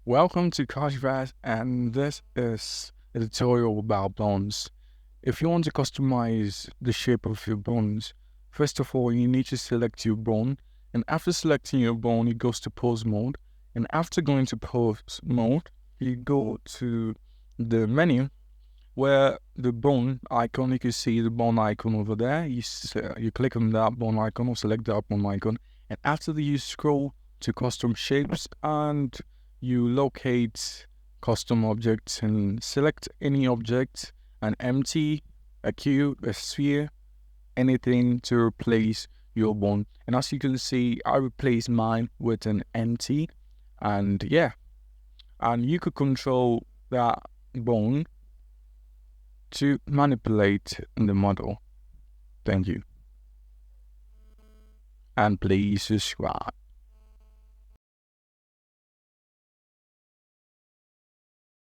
Welcome to Cardiovas, and this is a tutorial about bones. If you want to customize the shape of your bones, first of all, you need to select your bone, and after selecting your bone, it goes to pose mode, and after going to pose mode, you go to the menu where the bone icon, you can see the bone icon over there. You click on that bone icon or select that bone icon, and after that, you scroll to custom shapes and you locate custom objects and select any object, an empty, a cube, a sphere, anything to replace your bone. And as you can see, I replaced mine with an empty, and yeah, and you could control that bone to manipulate the model. Thank you. And please subscribe.